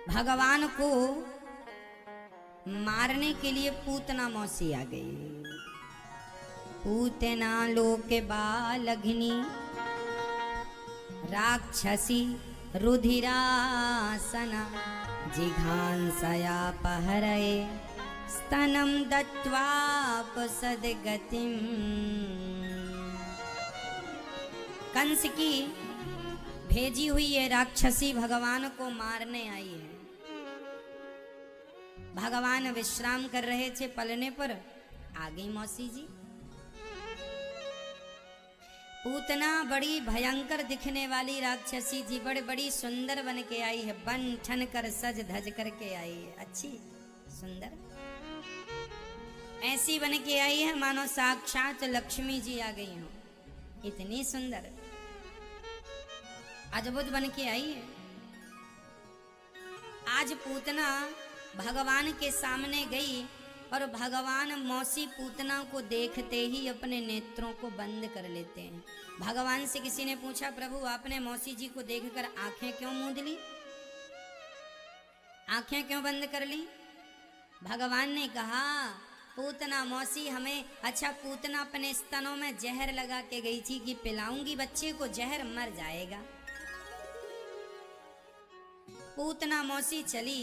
भगवान को मारने के लिए पूतना मौसी आ गई। पूतना लोके बालघिनी राक्षसी रुधिरासना जिघांसया पहरये स्तनं दत्वापसद्गतिम्। कंस की भेजी हुई ये राक्षसी भगवान को मारने आई है। भगवान विश्राम कर रहे थे पलने पर, आ गई मौसी जी। पूतना बड़ी भयंकर दिखने वाली राक्षसी जी बड़ी बड़ी सुंदर बन के आई है, बन ठन कर सज धज करके आई है, अच्छी सुंदर ऐसी बन के आई है मानो साक्षात लक्ष्मी जी आ गई हो, इतनी सुंदर अद्भुत बन के आई है। आज पूतना भगवान के सामने गई और भगवान मौसी पूतना को देखते ही अपने नेत्रों को बंद कर लेते हैं। भगवान से किसी ने पूछा, प्रभु आपने मौसी जी को देखकर आंखें क्यों मूंद ली, आंखें क्यों बंद कर ली? भगवान ने कहा, पूतना मौसी हमें, अच्छा पूतना अपने स्तनों में जहर लगा के गई थी कि पिलाऊंगी बच्चे को, जहर मर जाएगा। पूतना मौसी चली,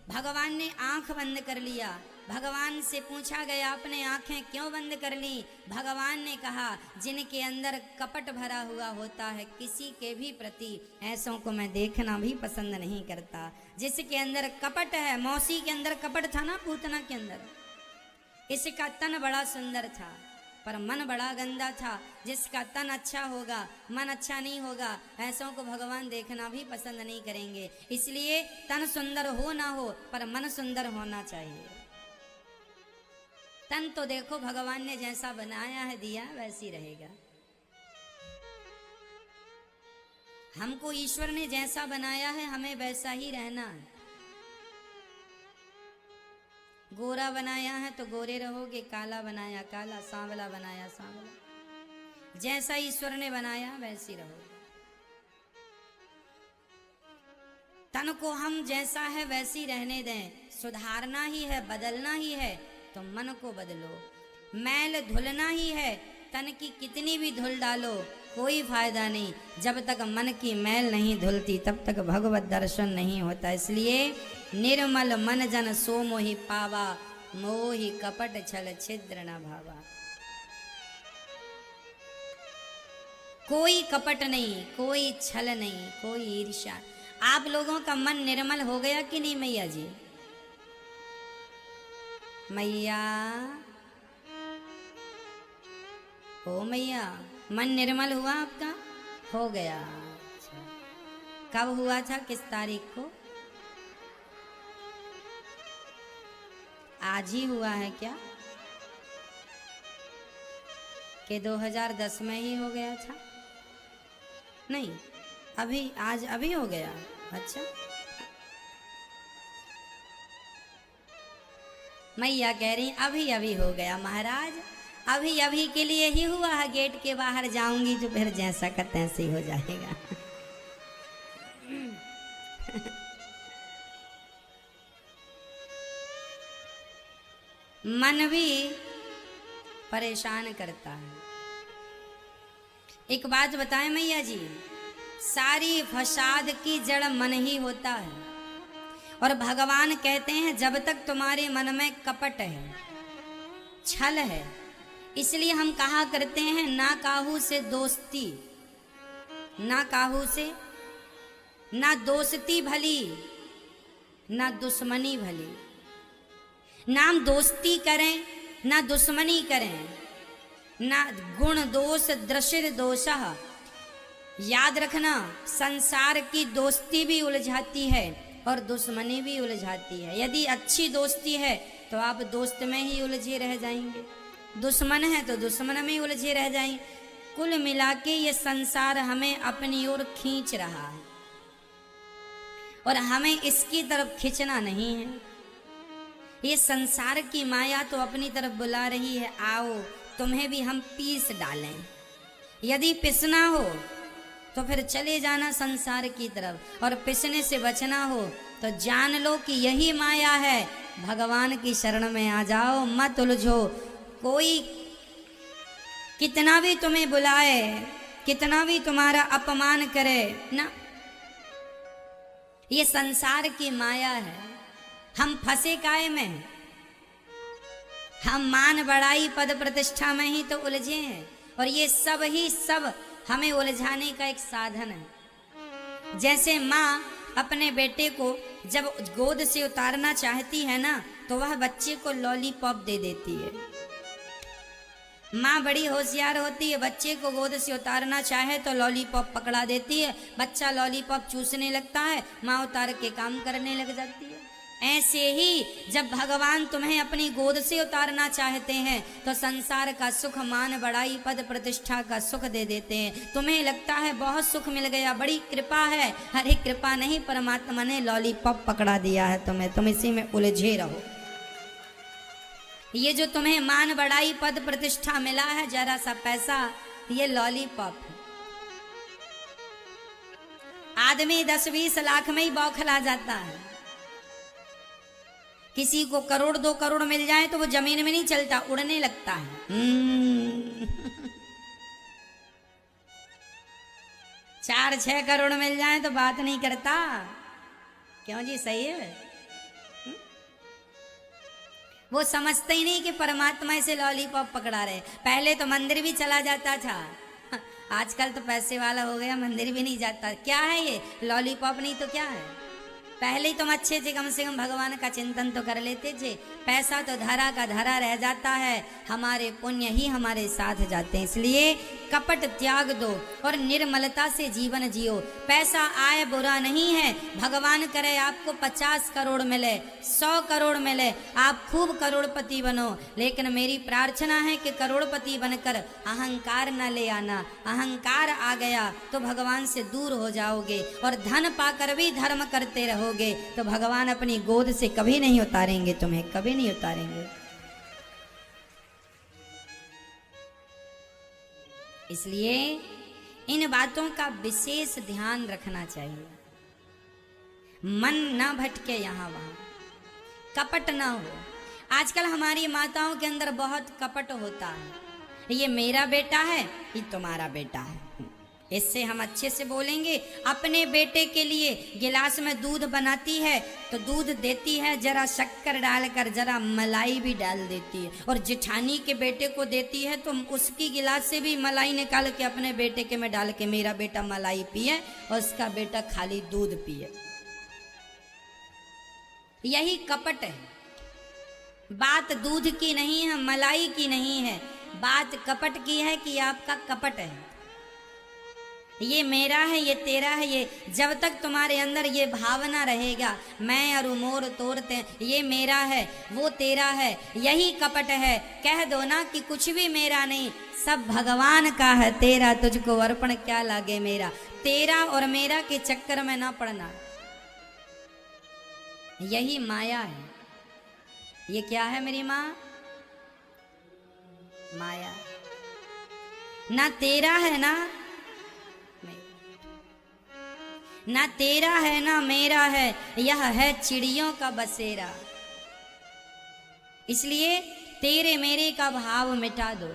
भगवान ने आंख बंद कर लिया। भगवान से पूछा गया, आपने आंखें क्यों बंद कर ली? भगवान ने कहा, जिनके अंदर कपट भरा हुआ होता है किसी के भी प्रति, ऐसों को मैं देखना भी पसंद नहीं करता। जिसके अंदर कपट है, मौसी के अंदर कपट था ना पूतना के अंदर, इसका तन बड़ा सुंदर था पर मन बड़ा गंदा था। जिसका तन अच्छा होगा मन अच्छा नहीं होगा, ऐसों को भगवान देखना भी पसंद नहीं करेंगे। इसलिए तन सुंदर हो ना हो पर मन सुंदर होना चाहिए। तन तो देखो भगवान ने जैसा बनाया है दिया वैसी रहेगा। हमको ईश्वर ने जैसा बनाया है हमें वैसा ही रहना है। गोरा बनाया है तो गोरे रहोगे, काला बनाया काला, सांवला बनाया सांवला, जैसा ईश्वर ने बनाया वैसी रहोगे। तन को हम जैसा है वैसी रहने दें, सुधारना ही है बदलना ही है तो मन को बदलो। मैल धुलना ही है, तन की कितनी भी धुल डालो कोई फायदा नहीं, जब तक मन की मैल नहीं धुलती तब तक भगवत दर्शन नहीं होता। इसलिए निर्मल मन जन सो मोहि पावा, मोहि कपट छल छिद्र न भावा। कोई कपट नहीं, कोई छल नहीं, कोई ईर्ष्या। आप लोगों का मन निर्मल हो गया कि नहीं मैया जी? मैया ओ मैया, मन निर्मल हुआ आपका? हो गया। अच्छा, कब हुआ था, किस तारीख को? आज ही हुआ है क्या कि 2010 में ही हो गया था? नहीं, अभी आज अभी हो गया। अच्छा, मैया कह रही अभी अभी हो गया महाराज, अभी अभी के लिए ही हुआ है। गेट के बाहर जाऊंगी तो फिर जैसा का तैसे ही हो जाएगा। मन भी परेशान करता है। एक बात बताएं मैया जी, सारी फसाद की जड़ मन ही होता है। और भगवान कहते हैं जब तक तुम्हारे मन में कपट है, छल है, इसलिए हम कहा करते हैं ना काहू से दोस्ती, ना काहू से, ना दोस्ती भली ना दुश्मनी भली। ना हम दोस्ती करें ना दुश्मनी करें, ना गुण दोष दृश्य दोषः। याद रखना, संसार की दोस्ती भी उलझाती है और दुश्मनी भी उलझाती है। यदि अच्छी दोस्ती है तो आप दोस्त में ही उलझे रह जाएंगे, दुश्मन है तो दुश्मन में उलझे रह जाएंगे। कुल मिला के ये संसार हमें अपनी ओर खींच रहा है और हमें इसकी तरफ खींचना नहीं है। ये संसार की माया तो अपनी तरफ बुला रही है, आओ तुम्हें भी हम पीस डालें। यदि पिसना हो तो फिर चले जाना संसार की तरफ, और पिसने से बचना हो तो जान लो कि यही माया है। भगवान की शरण में आ जाओ, मत उलझो। कोई कितना भी तुम्हें बुलाए, कितना भी तुम्हारा अपमान करे ना, ये संसार की माया है। हम फंसे काहे में? हम मान बढ़ाई पद प्रतिष्ठा में ही तो उलझे हैं, और ये सब ही सब हमें उलझाने का एक साधन है। जैसे माँ अपने बेटे को जब गोद से उतारना चाहती है ना, तो वह बच्चे को लॉलीपॉप दे देती है। माँ बड़ी होशियार होती है, बच्चे को गोद से उतारना चाहे तो लॉलीपॉप पकड़ा देती है, बच्चा लॉलीपॉप चूसने लगता है, माँ उतार के काम करने लग जाती है। ऐसे ही जब भगवान तुम्हें अपनी गोद से उतारना चाहते हैं तो संसार का सुख, मान बढ़ाई पद प्रतिष्ठा का सुख दे देते हैं। तुम्हें लगता है बहुत सुख मिल गया, बड़ी कृपा है। अरे कृपा नहीं, परमात्मा ने लॉलीपॉप पकड़ा दिया है तुम्हें, तुम इसी में उलझे रहो। ये जो तुम्हें मान बढ़ाई पद प्रतिष्ठा मिला है, जरा सा पैसा, ये लॉलीपॉप है। आदमी 10-20 लाख में ही बौखला जाता है। किसी को करोड़ 2 करोड़ मिल जाए तो वो जमीन में नहीं चलता, उड़ने लगता है। 4-6 करोड़ मिल जाए तो बात नहीं करता। क्यों जी, सही है। वो समझते ही नहीं कि परमात्मा इसे लॉलीपॉप पकड़ा रहे। पहले तो मंदिर भी चला जाता था, आजकल तो पैसे वाला हो गया, मंदिर भी नहीं जाता। क्या है ये? लॉलीपॉप नहीं तो क्या है? पहले ही तुम अच्छे थे, कम से कम भगवान का चिंतन तो कर लेते थे। पैसा तो धरा का धरा रह जाता है, हमारे पुण्य ही हमारे साथ जाते हैं। इसलिए कपट त्याग दो और निर्मलता से जीवन जियो। पैसा आए बुरा नहीं है, भगवान करे आपको 50 करोड़ मिले, 100 करोड़ मिले, आप खूब करोड़पति बनो, लेकिन मेरी प्रार्थना है कि करोड़पति बनकर अहंकार न ले आना। अहंकार आ गया तो भगवान से दूर हो जाओगे, और धन पाकर भी धर्म करते रहोगे तो भगवान अपनी गोद से कभी नहीं उतारेंगे तुम्हें, कभी नहीं उतारेंगे। इसलिए इन बातों का विशेष ध्यान रखना चाहिए। मन ना भटके यहाँ वहां, कपट ना हो। आजकल हमारी माताओं के अंदर बहुत कपट होता है। ये मेरा बेटा है, ये तुम्हारा बेटा है। इससे हम अच्छे से बोलेंगे। अपने बेटे के लिए गिलास में दूध बनाती है तो दूध देती है, जरा शक्कर डालकर, जरा मलाई भी डाल देती है। और जेठानी के बेटे को देती है तो उसकी गिलास से भी मलाई निकाल के अपने बेटे के में डाल के, मेरा बेटा मलाई पिए और उसका बेटा खाली दूध पिए। यही कपट है। बात दूध की नहीं है, मलाई की नहीं है, बात कपट की है कि आपका कपट है। ये मेरा है, ये तेरा है। ये जब तक तुम्हारे अंदर ये भावना रहेगा, मैं और मोर तोड़ते, ये मेरा है वो तेरा है, यही कपट है। कह दो ना कि कुछ भी मेरा नहीं, सब भगवान का है, तेरा तुझको अर्पण क्या लागे मेरा। तेरा और मेरा के चक्कर में ना पड़ना, यही माया है। ये क्या है मेरी माँ? माया। ना तेरा है ना तेरा है ना मेरा है, यह है चिड़ियों का बसेरा। इसलिए तेरे मेरे का भाव मिटा दो।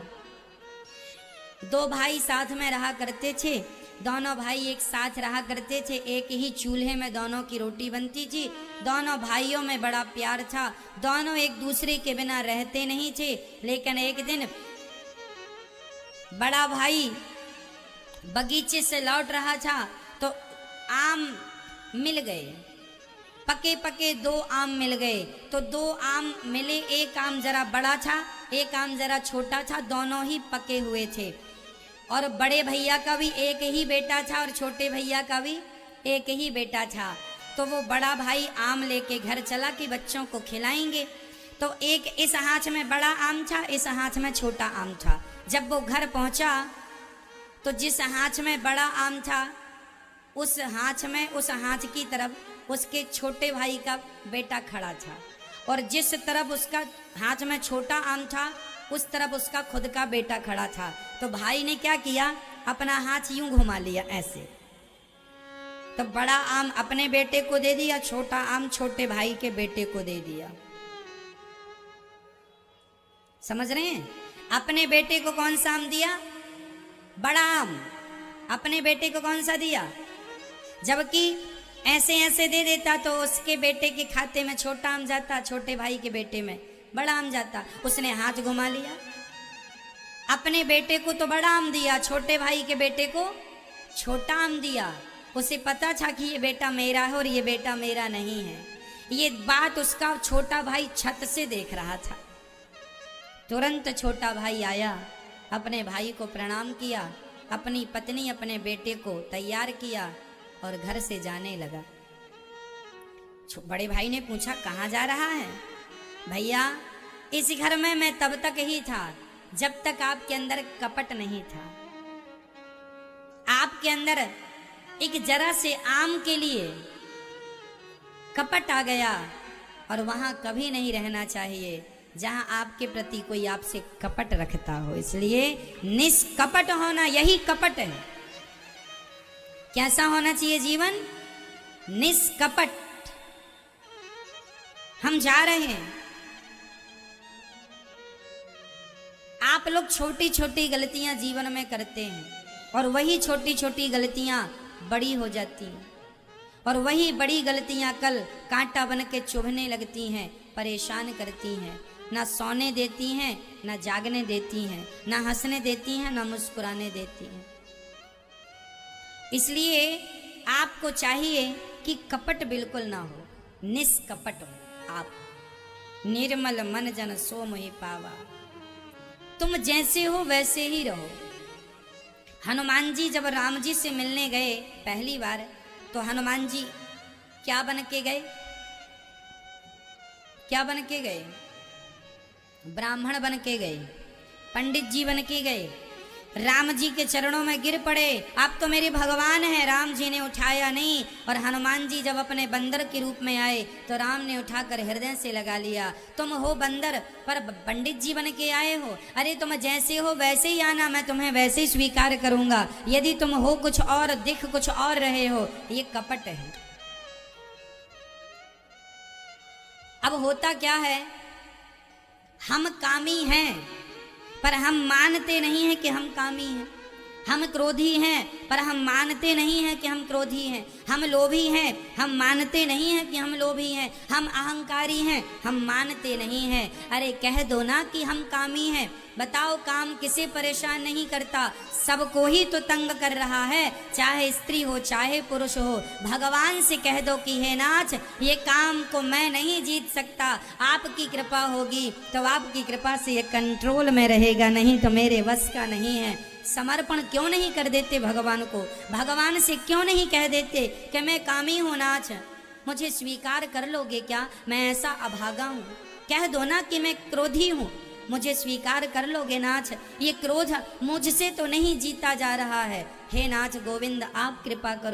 2 भाई साथ में रहा करते थे, दोनों भाई एक साथ रहा करते थे, एक ही चूल्हे में दोनों की रोटी बनती थी। दोनों भाइयों में बड़ा प्यार था, दोनों एक दूसरे के बिना रहते नहीं थे। लेकिन एक दिन बड़ा भाई बगीचे से लौट रहा था तो आम मिल गए, पके पके 2 आम मिल गए। तो 2 आम मिले, एक आम जरा बड़ा था, एक आम जरा छोटा था, दोनों ही पके हुए थे। और बड़े भैया का भी एक ही बेटा था और छोटे भैया का भी एक ही बेटा था। तो वो बड़ा भाई आम लेके घर चला कि बच्चों को खिलाएंगे। तो एक इस हाथ में बड़ा आम था, इस हाथ में छोटा आम था। जब वो घर पहुंचा तो जिस हाथ में बड़ा आम था उस हाथ की तरफ उसके छोटे भाई का बेटा खड़ा था, और जिस तरफ उसका हाथ में छोटा आम था उस तरफ उसका खुद का बेटा खड़ा था। तो भाई ने क्या किया, अपना हाथ यूं घुमा लिया ऐसे, तो बड़ा आम अपने बेटे को दे दिया, छोटा आम छोटे भाई के बेटे को दे दिया। समझ रहे हैं? अपने बेटे को कौन सा आम दिया? बड़ा आम। अपने बेटे को कौन सा दिया? जबकि ऐसे ऐसे दे देता तो उसके बेटे के खाते में छोटा आम जाता, छोटे भाई के बेटे में बड़ा आम जाता। उसने हाथ घुमा लिया, अपने बेटे को तो बड़ा आम दिया, छोटे भाई के बेटे को छोटा आम दिया। उसे पता था कि ये बेटा मेरा है और ये बेटा मेरा नहीं है। ये बात उसका छोटा भाई छत से देख रहा था। तुरंत छोटा भाई आया, अपने भाई को प्रणाम किया, अपनी पत्नी अपने बेटे को तैयार किया और घर से जाने लगा। बड़े भाई ने पूछा, कहाँ जा रहा है? भैया, इस घर में मैं तब तक ही था जब तक आपके अंदर कपट नहीं था। आपके अंदर एक जरा से आम के लिए कपट आ गया और वहां कभी नहीं रहना चाहिए जहां आपके प्रति कोई आपसे कपट रखता हो। इसलिए निष्कपट होना, यही कपट है। कैसा होना चाहिए जीवन? निष्कपट। हम जा रहे हैं, आप लोग छोटी छोटी गलतियां जीवन में करते हैं और वही छोटी छोटी गलतियां बड़ी हो जाती हैं और वही बड़ी गलतियां कल कांटा बन के चुभने लगती हैं, परेशान करती हैं, ना सोने देती हैं, ना जागने देती हैं, ना हंसने देती हैं, ना मुस्कुराने देती हैं। इसलिए आपको चाहिए कि कपट बिल्कुल ना हो, निष्कपट हो आप। निर्मल मन जन सो मोहि पावा। तुम जैसे हो वैसे ही रहो। हनुमान जी जब राम जी से मिलने गए पहली बार, तो हनुमान जी क्या बन के गए? क्या बन के गए? ब्राह्मण बन के गए, पंडित जी बन के गए, राम जी के चरणों में गिर पड़े। आप तो मेरे भगवान हैं। राम जी ने उठाया नहीं, और हनुमान जी जब अपने बंदर के रूप में आए तो राम ने उठाकर हृदय से लगा लिया। तुम हो बंदर पर पंडित जी बन के आए हो। अरे तुम जैसे हो वैसे ही आना, मैं तुम्हें वैसे ही स्वीकार करूंगा। यदि तुम हो कुछ और, दिख कुछ और रहे हो, ये कपट है। अब होता क्या है, हम कामी हैं पर हम मानते नहीं हैं कि हम कामी हैं। हम क्रोधी हैं पर हम मानते नहीं हैं कि हम क्रोधी हैं। हम लोभी हैं, हम मानते नहीं हैं कि हम लोभी हैं। हम अहंकारी हैं, हम मानते नहीं हैं। अरे कह दो ना कि हम कामी हैं। बताओ, काम किसे परेशान नहीं करता, सबको ही तो तंग कर रहा है, चाहे स्त्री हो चाहे पुरुष हो। भगवान से कह दो कि हे नाथ, ये काम को मैं नहीं जीत सकता, आपकी कृपा होगी तो आपकी कृपा से ये कंट्रोल में रहेगा, नहीं तो मेरे वश का नहीं है। समर्पण क्यों नहीं कर देते भगवान को? भगवान से क्यों नहीं कह देते कि मैं कामी हूँ नाथ, मुझे स्वीकार कर लोगे क्या? मैं ऐसा अभागा हूँ। कह दो ना कि मैं क्रोधी हूँ, मुझे स्वीकार कर लोगे नाथ? ये क्रोध मुझसे तो नहीं जीता जा रहा है। हे नाथ गोविंद, आप कृपा करो।